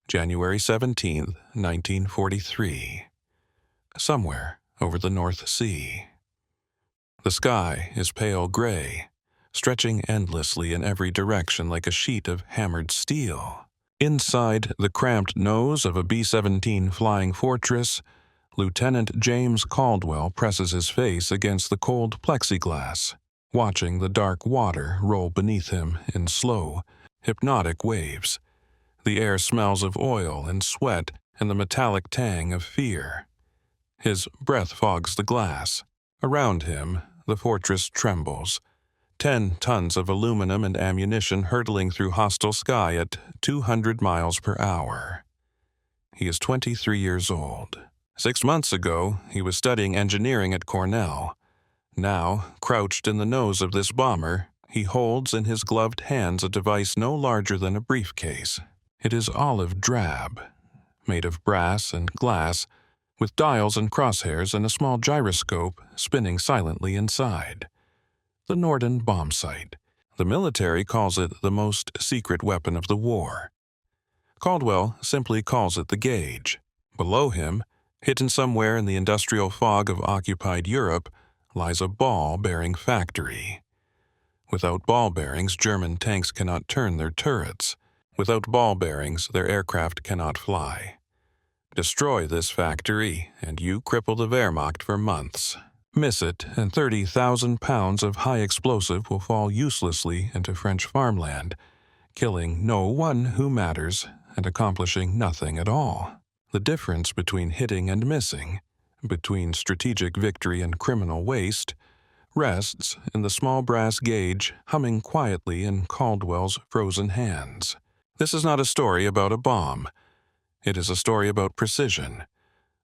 January 17, 1943. Somewhere over the North Sea. The sky is pale gray, stretching endlessly in every direction like a sheet of hammered steel. Inside the cramped nose of a B-17 Flying Fortress, Lieutenant James Caldwell presses his face against the cold plexiglass, watching the dark water roll beneath him in slow, hypnotic waves. The air smells of oil and sweat and the metallic tang of fear. His breath fogs the glass. Around him, the fortress trembles. 10 tons of aluminum and ammunition hurtling through hostile sky at 200 miles per hour. He is 23 years old. 6 months ago, he was studying engineering at Cornell. Now, crouched in the nose of this bomber, he holds in his gloved hands a device no larger than a briefcase. It is olive drab, made of brass and glass, with dials and crosshairs and a small gyroscope spinning silently inside. The Norden bomb sight. The military calls it the most secret weapon of the war. Caldwell simply calls it the gauge. Below him, hidden somewhere in the industrial fog of occupied Europe, lies a ball-bearing factory. Without ball bearings, German tanks cannot turn their turrets. Without ball bearings, their aircraft cannot fly. Destroy this factory, and you cripple the Wehrmacht for months. Miss it, and 30,000 pounds of high explosive will fall uselessly into French farmland, killing no one who matters and accomplishing nothing at all. The difference between hitting and missing, between strategic victory and criminal waste, rests in the small brass gauge humming quietly in Caldwell's frozen hands. This is not a story about a bomb. It is a story about precision,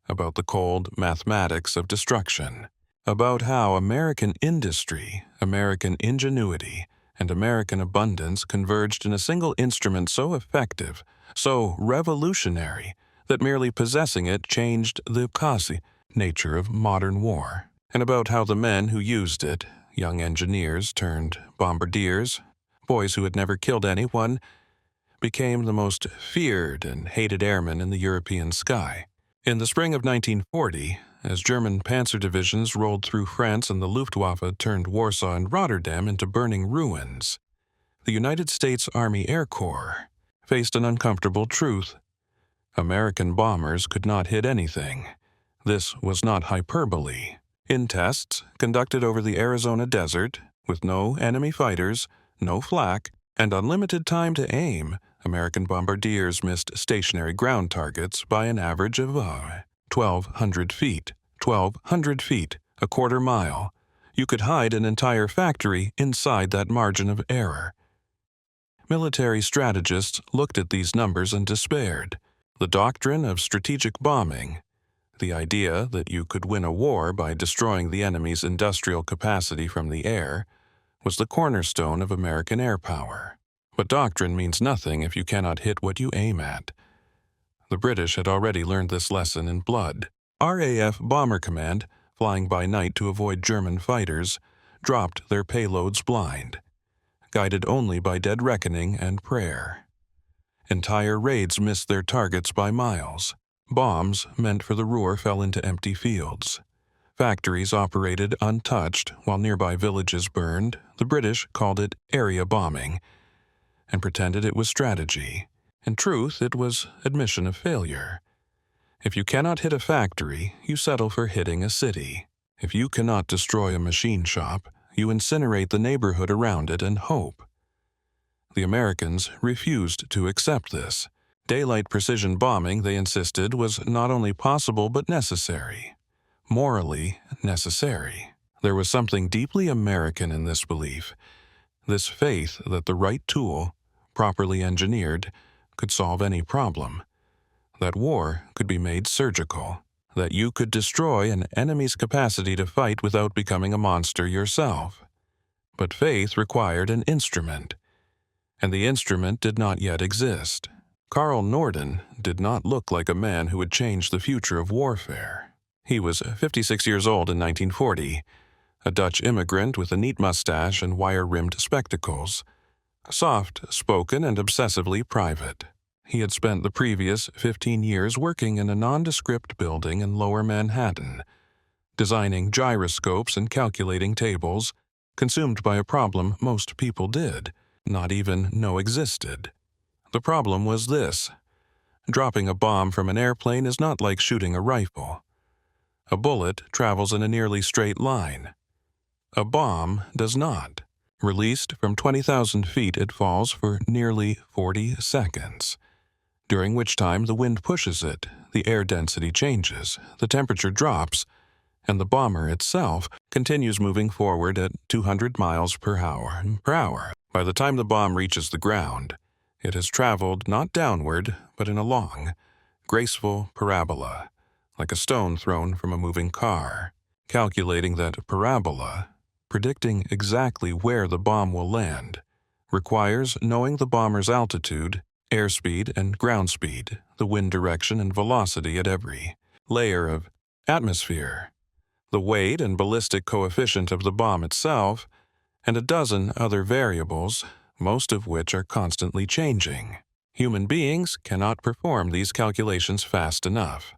about the cold mathematics of destruction, about how American industry, American ingenuity, and American abundance converged in a single instrument so effective, so revolutionary, that merely possessing it changed the quasi nature of modern war, and about how the men who used it, young engineers turned bombardiers, boys who had never killed anyone, became the most feared and hated airmen in the European sky. In the spring of 1940, as German panzer divisions rolled through France and the Luftwaffe turned Warsaw and Rotterdam into burning ruins, the United States Army Air Corps faced an uncomfortable truth. American bombers could not hit anything. This was not hyperbole. In tests conducted over the Arizona desert, with no enemy fighters, no flak, and unlimited time to aim, American bombardiers missed stationary ground targets by an average of 1,200 feet. 1,200 feet, a quarter mile. You could hide an entire factory inside that margin of error. Military strategists looked at these numbers and despaired. The doctrine of strategic bombing, the idea that you could win a war by destroying the enemy's industrial capacity from the air, was the cornerstone of American air power. But doctrine means nothing if you cannot hit what you aim at. The British had already learned this lesson in blood. RAF Bomber Command, flying by night to avoid German fighters, dropped their payloads blind, guided only by dead reckoning and prayer. Entire raids missed their targets by miles. Bombs meant for the Ruhr fell into empty fields. Factories operated untouched while nearby villages burned. The British called it area bombing and pretended it was strategy. In truth, it was admission of failure. If you cannot hit a factory, you settle for hitting a city. If you cannot destroy a machine shop, you incinerate the neighborhood around it and hope. The Americans refused to accept this. Daylight precision bombing, they insisted, was not only possible but necessary. Morally necessary. There was something deeply American in this belief, this faith that the right tool, properly engineered, could solve any problem, that war could be made surgical, that you could destroy an enemy's capacity to fight without becoming a monster yourself. But faith required an instrument, and the instrument did not yet exist. Carl Norden did not look like a man who would change the future of warfare. He was 56 years old in 1940, a Dutch immigrant with a neat mustache and wire-rimmed spectacles, soft-spoken and obsessively private. He had spent the previous 15 years working in a nondescript building in lower Manhattan, designing gyroscopes and calculating tables, consumed by a problem most people did, not even know existed. The problem was this: dropping a bomb from an airplane is not like shooting a rifle. A bullet travels in a nearly straight line. A bomb does not. Released from 20,000 feet, it falls for nearly 40 seconds, during which time the wind pushes it, the air density changes, the temperature drops, and the bomber itself continues moving forward at 200 miles per hour. By the time the bomb reaches the ground, it has traveled not downward, but in a long, graceful parabola, like a stone thrown from a moving car. Calculating that parabola, predicting exactly where the bomb will land, requires knowing the bomber's altitude, airspeed and ground speed, the wind direction and velocity at every layer of atmosphere, the weight and ballistic coefficient of the bomb itself, and a dozen other variables, most of which are constantly changing. Human beings cannot perform these calculations fast enough.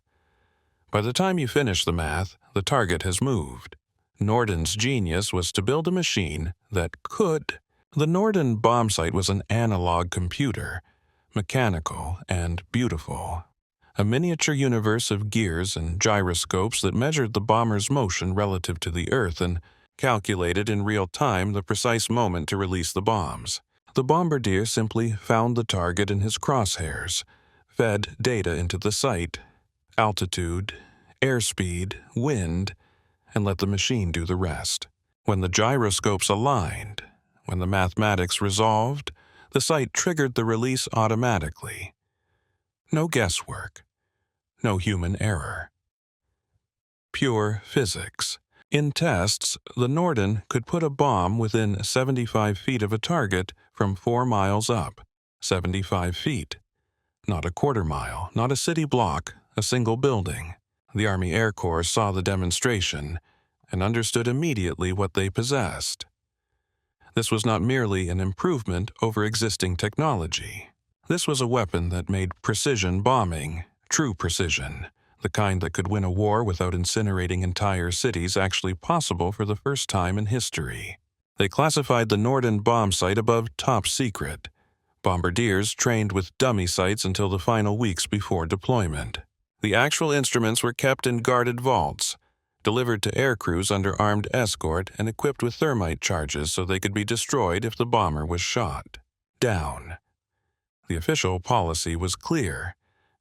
By the time you finish the math, the target has moved. Norden's genius was to build a machine that could. The Norden bomb sight was an analog computer, mechanical and beautiful. A miniature universe of gears and gyroscopes that measured the bomber's motion relative to the Earth and calculated in real time the precise moment to release the bombs. The bombardier simply found the target in his crosshairs, fed data into the sight, altitude, airspeed, wind, and let the machine do the rest. When the gyroscopes aligned, when the mathematics resolved, the sight triggered the release automatically. No guesswork, no human error. Pure physics. In tests, the Norden could put a bomb within 75 feet of a target from 4 miles up. 75 feet. Not a quarter mile, not a city block, a single building. The Army Air Corps saw the demonstration and understood immediately what they possessed. This was not merely an improvement over existing technology. This was a weapon that made precision bombing, true precision, the kind that could win a war without incinerating entire cities, actually possible for the first time in history. They classified the Norden bomb sight above top secret. Bombardiers trained with dummy sights until the final weeks before deployment. The actual instruments were kept in guarded vaults, delivered to air crews under armed escort and equipped with thermite charges so they could be destroyed if the bomber was shot down. The official policy was clear.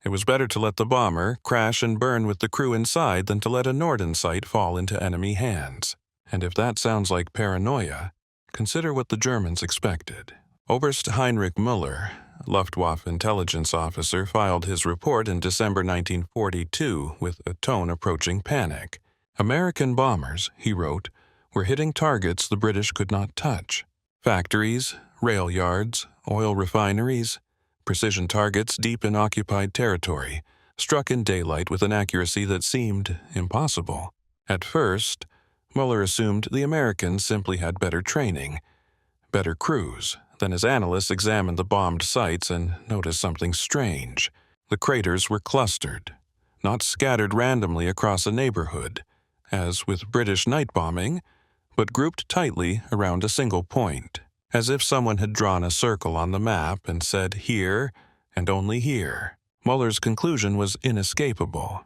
It was better to let the bomber crash and burn with the crew inside than to let a Norden sight fall into enemy hands. And if that sounds like paranoia, consider what the Germans expected. Oberst Heinrich Müller, Luftwaffe intelligence officer, filed his report in December 1942 with a tone approaching panic. American bombers, he wrote, were hitting targets the British could not touch. Factories, rail yards, oil refineries, precision targets deep in occupied territory, struck in daylight with an accuracy that seemed impossible. At first, Mueller assumed the Americans simply had better training, better crews. Then his analysts examined the bombed sites and noticed something strange. The craters were clustered, not scattered randomly across a neighborhood, as with British night bombing, but grouped tightly around a single point, as if someone had drawn a circle on the map and said here and only here. Mueller's conclusion was inescapable.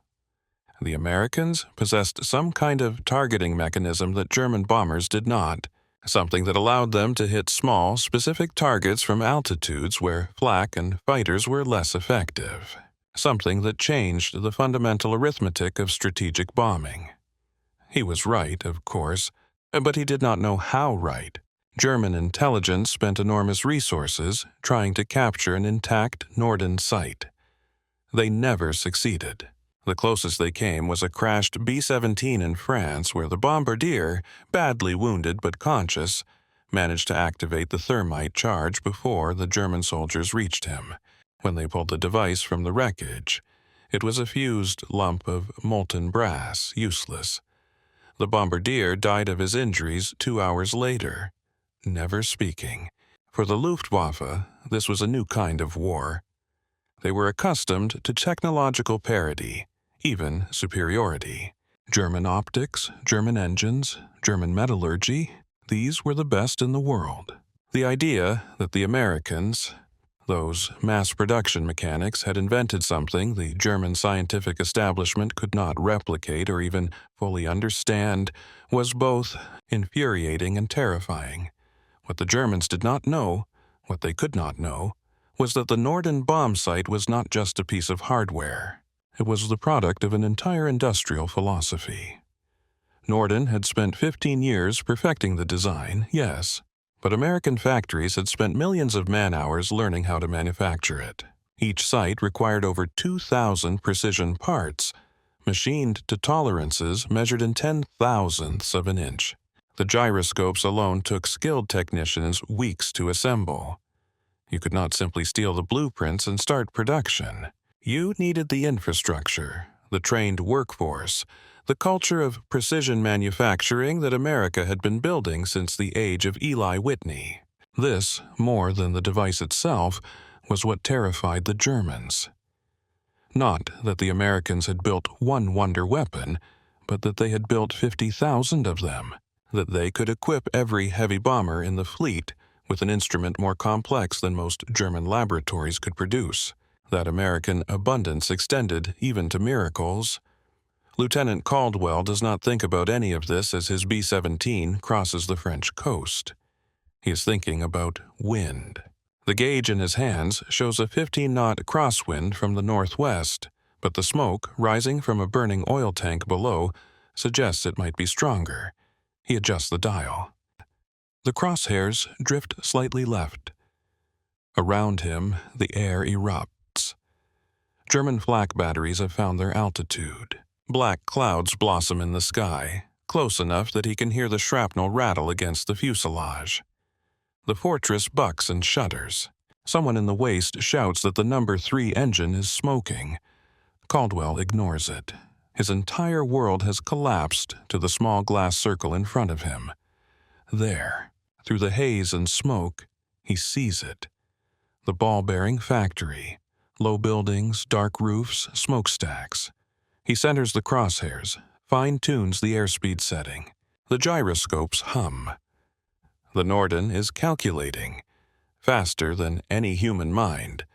The Americans possessed some kind of targeting mechanism that German bombers did not, something that allowed them to hit small, specific targets from altitudes where flak and fighters were less effective, something that changed the fundamental arithmetic of strategic bombing. He was right, of course, but he did not know how right. German intelligence spent enormous resources trying to capture an intact Norden site. They never succeeded. The closest they came was a crashed B-17 in France where the bombardier, badly wounded but conscious, managed to activate the thermite charge before the German soldiers reached him. When they pulled the device from the wreckage, it was a fused lump of molten brass, useless. The bombardier died of his injuries 2 hours later, never speaking. For the Luftwaffe, this was a new kind of war. They were accustomed to technological parity, even superiority. German optics, German engines, German metallurgy, these were the best in the world. The idea that the Americans, those mass production mechanics, had invented something the German scientific establishment could not replicate or even fully understand was both infuriating and terrifying. What the Germans did not know, what they could not know, was that the Norden bomb sight was not just a piece of hardware. It was the product of an entire industrial philosophy. Norden had spent 15 years perfecting the design, yes, but American factories had spent millions of man-hours learning how to manufacture it. Each site required over 2,000 precision parts, machined to tolerances measured in 10,000ths of an inch. The gyroscopes alone took skilled technicians weeks to assemble. You could not simply steal the blueprints and start production. You needed the infrastructure, the trained workforce, the culture of precision manufacturing that America had been building since the age of Eli Whitney. This, more than the device itself, was what terrified the Germans. Not that the Americans had built one wonder weapon, but that they had built 50,000 of them, that they could equip every heavy bomber in the fleet with an instrument more complex than most German laboratories could produce. That American abundance extended even to miracles. Lieutenant Caldwell does not think about any of this as his B-17 crosses the French coast. He is thinking about wind. The gauge in his hands shows a 15-knot crosswind from the northwest, but the smoke rising from a burning oil tank below suggests it might be stronger. He adjusts the dial. The crosshairs drift slightly left. Around him, the air erupts. German flak batteries have found their altitude. Black clouds blossom in the sky, close enough that he can hear the shrapnel rattle against the fuselage. The fortress bucks and shudders. Someone in the waist shouts that the number 3 engine is smoking. Caldwell ignores it. His entire world has collapsed to the small glass circle in front of him. There, through the haze and smoke, he sees it. The ball-bearing factory. Low buildings, dark roofs, smokestacks. He centers the crosshairs, fine-tunes the airspeed setting. The gyroscopes hum. The Norden is calculating, faster than any human mind,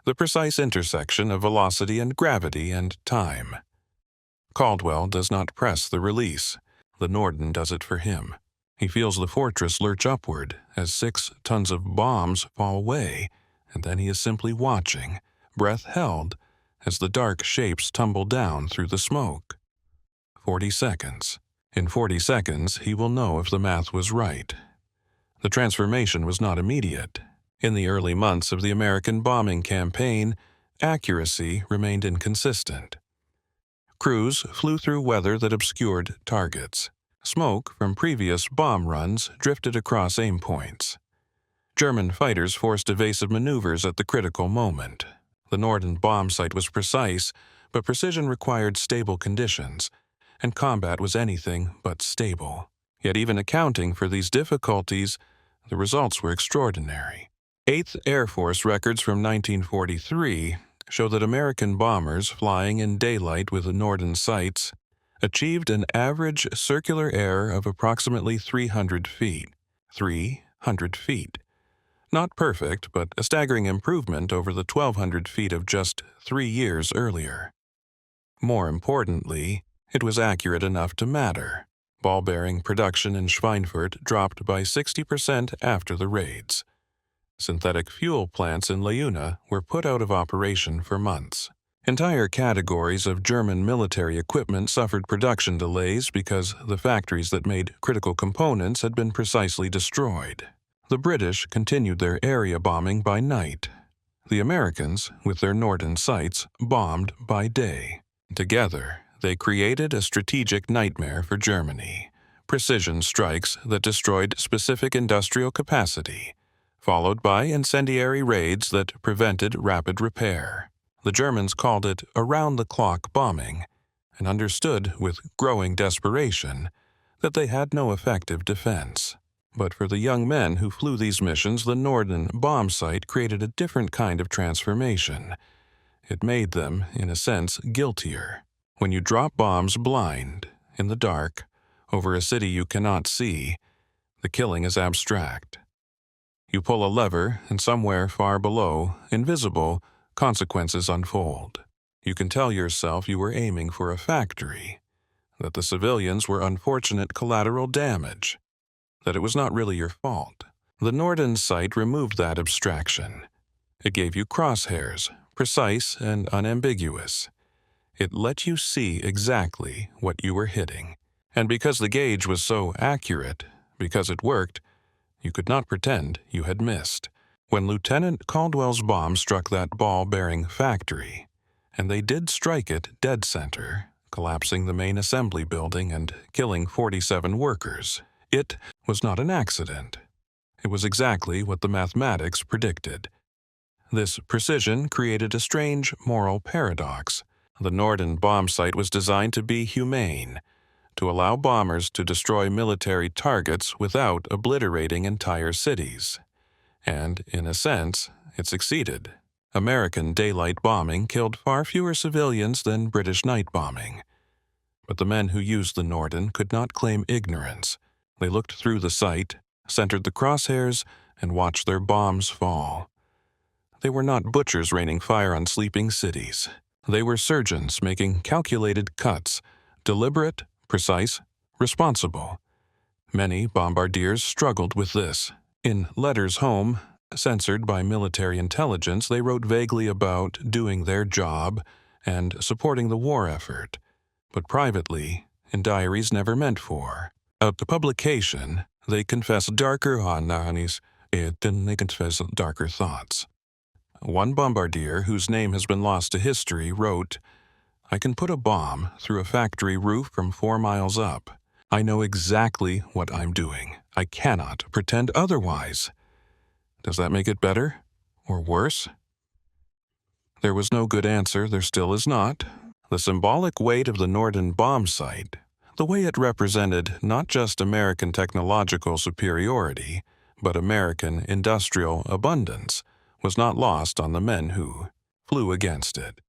the precise intersection of velocity and gravity and time. Caldwell does not press the release. The Norden does it for him. He feels the fortress lurch upward as 6 tons of bombs fall away, and then he is simply watching, breath held, as the dark shapes tumble down through the smoke. 40 seconds. In 40 seconds, he will know if the math was right. The transformation was not immediate. In the early months of the American bombing campaign, accuracy remained inconsistent. Crews flew through weather that obscured targets. Smoke from previous bomb runs drifted across aim points. German fighters forced evasive maneuvers at the critical moment. The Norden bomb sight was precise, but precision required stable conditions, and combat was anything but stable. Yet even accounting for these difficulties, the results were extraordinary. 8th Air Force records from 1943 show that American bombers flying in daylight with the Norden sights achieved an average circular error of approximately 300 feet. 300 feet. Not perfect, but a staggering improvement over the 1,200 feet of just 3 years earlier. More importantly, it was accurate enough to matter. Ball-bearing production in Schweinfurt dropped by 60% after the raids. Synthetic fuel plants in Leuna were put out of operation for months. Entire categories of German military equipment suffered production delays because the factories that made critical components had been precisely destroyed. The British continued their area bombing by night. The Americans, with their Norden sights, bombed by day. Together, they created a strategic nightmare for Germany. Precision strikes that destroyed specific industrial capacity, followed by incendiary raids that prevented rapid repair. The Germans called it around-the-clock bombing and understood with growing desperation that they had no effective defense. But for the young men who flew these missions, the Norden bomb sight created a different kind of transformation. It made them, in a sense, guiltier. When you drop bombs blind, in the dark, over a city you cannot see, the killing is abstract. You pull a lever, and somewhere far below, invisible, consequences unfold. You can tell yourself you were aiming for a factory, that the civilians were unfortunate collateral damage, that it was not really your fault. The Norden sight removed that abstraction. It gave you crosshairs, precise and unambiguous. It let you see exactly what you were hitting. And because the gauge was so accurate, because it worked, you could not pretend you had missed. When Lieutenant Caldwell's bomb struck that ball-bearing factory, and they did strike it dead center, collapsing the main assembly building and killing 47 workers, it was not an accident. It was exactly what the mathematics predicted. This precision created a strange moral paradox. The Norden bomb site was designed to be humane, to allow bombers to destroy military targets without obliterating entire cities. And, in a sense, it succeeded. American daylight bombing killed far fewer civilians than British night bombing. But the men who used the Norden could not claim ignorance. They looked through the sight, centered the crosshairs, and watched their bombs fall. They were not butchers raining fire on sleeping cities. They were surgeons making calculated cuts, deliberate, precise, responsible. Many bombardiers struggled with this. In letters home, censored by military intelligence, they wrote vaguely about doing their job and supporting the war effort, but privately, in diaries never meant for. At the publication, they confess darker hannanis, they confess darker thoughts. One bombardier, whose name has been lost to history, wrote, "I can put a bomb through a factory roof from 4 miles up. I know exactly what I'm doing. I cannot pretend otherwise." Does that make it better or worse? There was no good answer, there still is not. The symbolic weight of the Norden bomb site, the way it represented not just American technological superiority, but American industrial abundance, was not lost on the men who flew against it.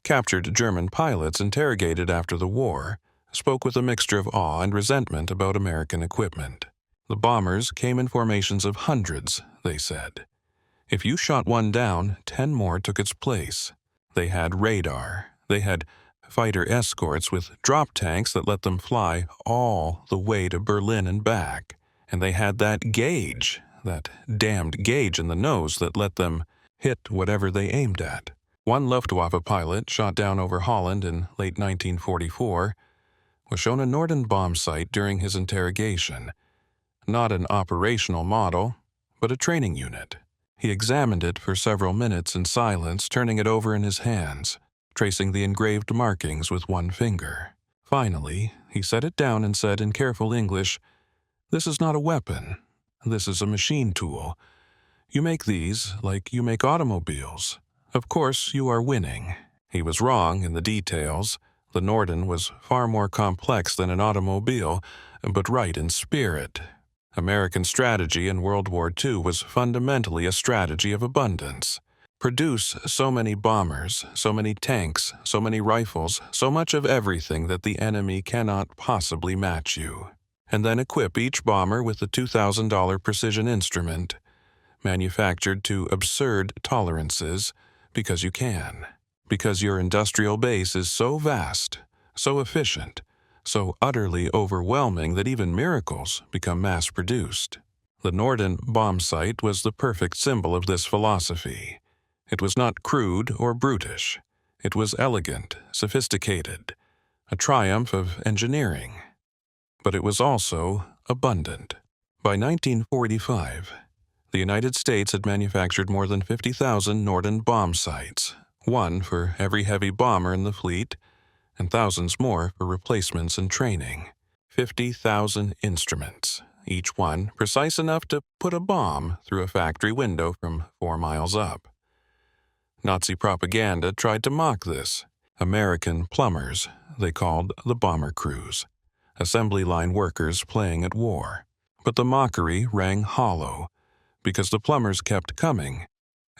Captured German pilots interrogated after the war spoke with a mixture of awe and resentment about American equipment. The bombers came in formations of hundreds, they said. If you shot one down, 10 more took its place. They had radar. They had fighter escorts with drop tanks that let them fly all the way to Berlin and back. And they had that gauge, that damned gauge in the nose that let them hit whatever they aimed at. One Luftwaffe pilot shot down over Holland in late 1944 was shown a Norden bomb site during his interrogation. Not an operational model, but a training unit. He examined it for several minutes in silence, turning it over in his hands, tracing the engraved markings with one finger. Finally, he set it down and said in careful English, "This is not a weapon. This is a machine tool. You make these like you make automobiles. Of course, you are winning." He was wrong in the details. The Norden was far more complex than an automobile, but right in spirit. American strategy in World War II was fundamentally a strategy of abundance. Produce so many bombers, so many tanks, so many rifles, so much of everything that the enemy cannot possibly match you. And then equip each bomber with a $2,000 precision instrument, manufactured to absurd tolerances, because you can. Because your industrial base is so vast, so efficient, so utterly overwhelming that even miracles become mass-produced. The Norden bomb site was the perfect symbol of this philosophy. It was not crude or brutish. It was elegant, sophisticated, a triumph of engineering. But it was also abundant. By 1945, the United States had manufactured more than 50,000 Norden bomb sites, one for every heavy bomber in the fleet, and thousands more for replacements and training. 50,000 instruments, each one precise enough to put a bomb through a factory window from 4 miles up. Nazi propaganda tried to mock this. American plumbers, they called the bomber crews, assembly line workers playing at war. But the mockery rang hollow, because the plumbers kept coming,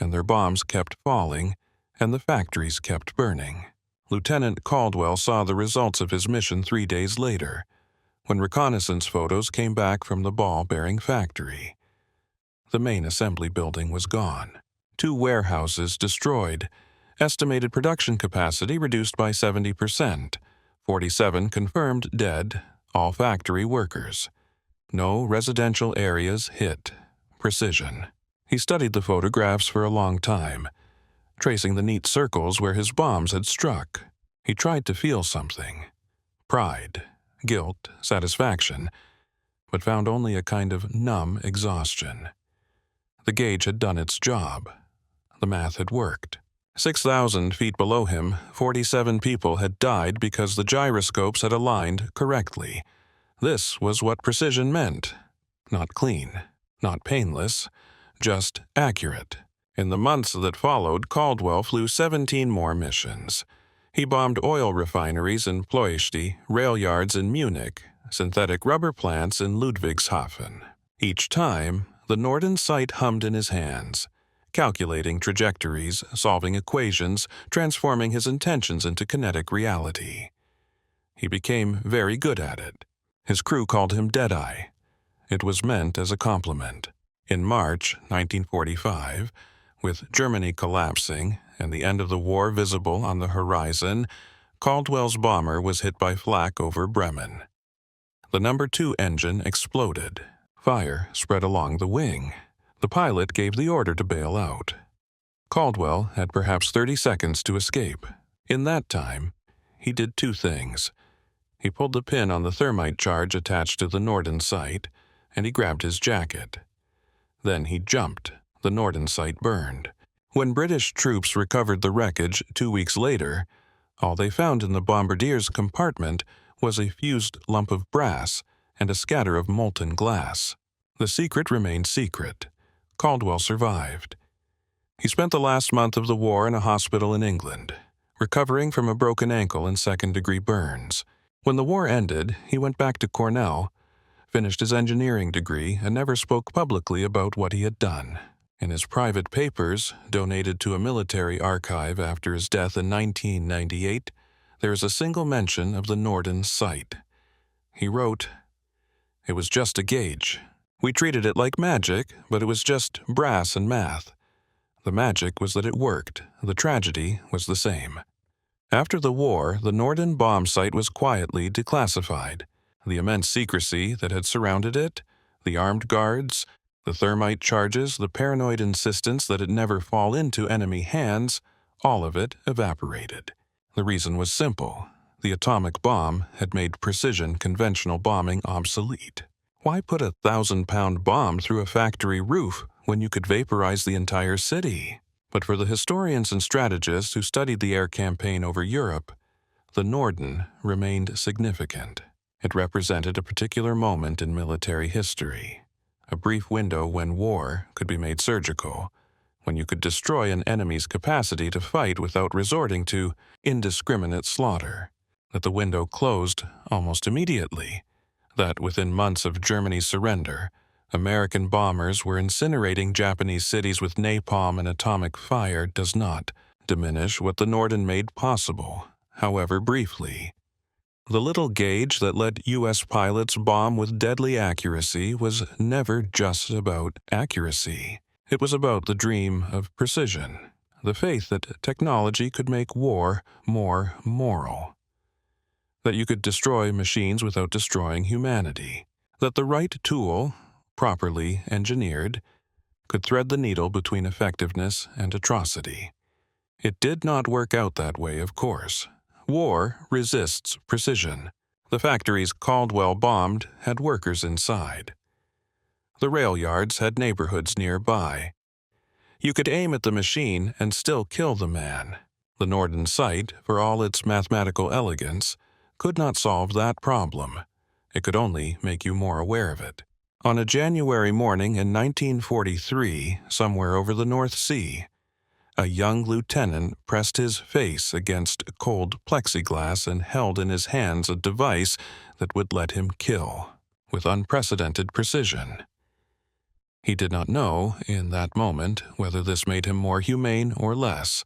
and their bombs kept falling, and the factories kept burning. Lieutenant Caldwell saw the results of his mission 3 days later, when reconnaissance photos came back from the ball-bearing factory. The main assembly building was gone. 2 warehouses destroyed. Estimated production capacity reduced by 70%. 47 confirmed dead, all factory workers. No residential areas hit. Precision. He studied the photographs for a long time, tracing the neat circles where his bombs had struck. He tried to feel something. Pride, guilt, satisfaction, but found only a kind of numb exhaustion. The gauge had done its job. The math had worked. 6,000 feet below him, 47 people had died because the gyroscopes had aligned correctly. This was what precision meant. Not clean, not painless, just accurate. In the months that followed, Caldwell flew 17 more missions. He bombed oil refineries in Ploiești, rail yards in Munich, synthetic rubber plants in Ludwigshafen. Each time, the Norden sight hummed in his hands, calculating trajectories, solving equations, transforming his intentions into kinetic reality. He became very good at it. His crew called him Deadeye. It was meant as a compliment. In March 1945, with Germany collapsing and the end of the war visible on the horizon, Caldwell's bomber was hit by flak over Bremen. The number 2 engine exploded. Fire spread along the wing. The pilot gave the order to bail out. Caldwell had perhaps 30 seconds to escape. In that time, he did 2 things. He pulled the pin on the thermite charge attached to the Norden sight, and he grabbed his jacket. Then he jumped. The Norden sight burned. When British troops recovered the wreckage 2 weeks later, all they found in the bombardier's compartment was a fused lump of brass and a scatter of molten glass. The secret remained secret. Caldwell survived. He spent the last month of the war in a hospital in England, recovering from a broken ankle and second-degree burns. When the war ended, he went back to Cornell, finished his engineering degree, and never spoke publicly about what he had done. In his private papers, donated to a military archive after his death in 1998, there is a single mention of the Norden sight. He wrote, "It was just a gauge. We treated it like magic, but it was just brass and math. The magic was that it worked. The tragedy was the same." After the war, the Norden bomb site was quietly declassified. The immense secrecy that had surrounded it, the armed guards, the thermite charges, the paranoid insistence that it never fall into enemy hands, all of it evaporated. The reason was simple. The atomic bomb had made precision conventional bombing obsolete. Why put a 1,000-pound bomb through a factory roof when you could vaporize the entire city? But for the historians and strategists who studied the air campaign over Europe, the Norden remained significant. It represented a particular moment in military history, a brief window when war could be made surgical, when you could destroy an enemy's capacity to fight without resorting to indiscriminate slaughter. That the window closed almost immediately. That within months of Germany's surrender, American bombers were incinerating Japanese cities with napalm and atomic fire does not diminish what the Norden made possible, however briefly. The little gauge that let U.S. pilots bomb with deadly accuracy was never just about accuracy. It was about the dream of precision, the faith that technology could make war more moral, that you could destroy machines without destroying humanity, that the right tool, properly engineered, could thread the needle between effectiveness and atrocity. It did not work out that way, of course. War resists precision. The factories Caldwell bombed had workers inside. The rail yards had neighborhoods nearby. You could aim at the machine and still kill the man. The Norden sight, for all its mathematical elegance, could not solve that problem. It could only make you more aware of it. On a January morning in 1943, somewhere over the North Sea, a young lieutenant pressed his face against cold plexiglass and held in his hands a device that would let him kill, with unprecedented precision. He did not know, in that moment, whether this made him more humane or less.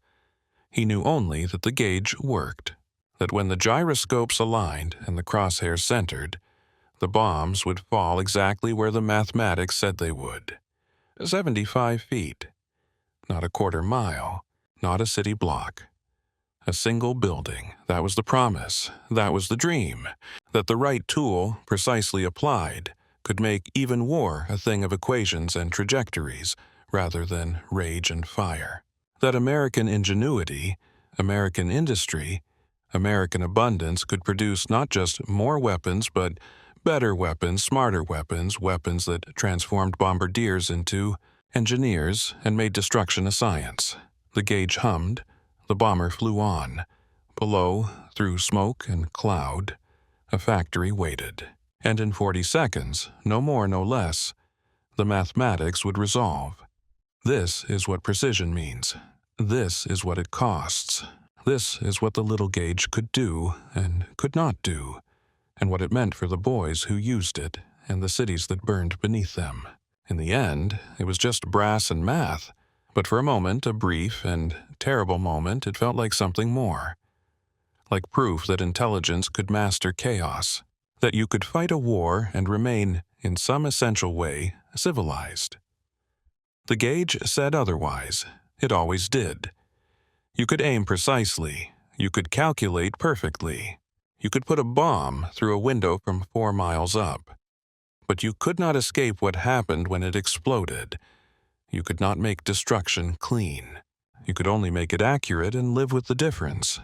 He knew only that the gauge worked, that when the gyroscopes aligned and the crosshairs centered, the bombs would fall exactly where the mathematics said they would. 75 feet. Not a quarter mile. Not a city block. A single building. That was the promise. That was the dream. That the right tool, precisely applied, could make even war a thing of equations and trajectories, rather than rage and fire. That American ingenuity, American industry, American abundance could produce not just more weapons, but better weapons, smarter weapons, weapons that transformed bombardiers into engineers and made destruction a science. The gauge hummed. The bomber flew on. Below, through smoke and cloud, a factory waited. And in 40 seconds, no more, no less, the mathematics would resolve. This is what precision means. This is what it costs. This is what the little gauge could do and could not do, and what it meant for the boys who used it and the cities that burned beneath them. In the end, it was just brass and math, but for a moment, a brief and terrible moment, it felt like something more. Like proof that intelligence could master chaos, that you could fight a war and remain, in some essential way, civilized. The gauge said otherwise. It always did. You could aim precisely. You could calculate perfectly. You could put a bomb through a window from 4 miles up. But you could not escape what happened when it exploded. You could not make destruction clean. You could only make it accurate and live with the difference.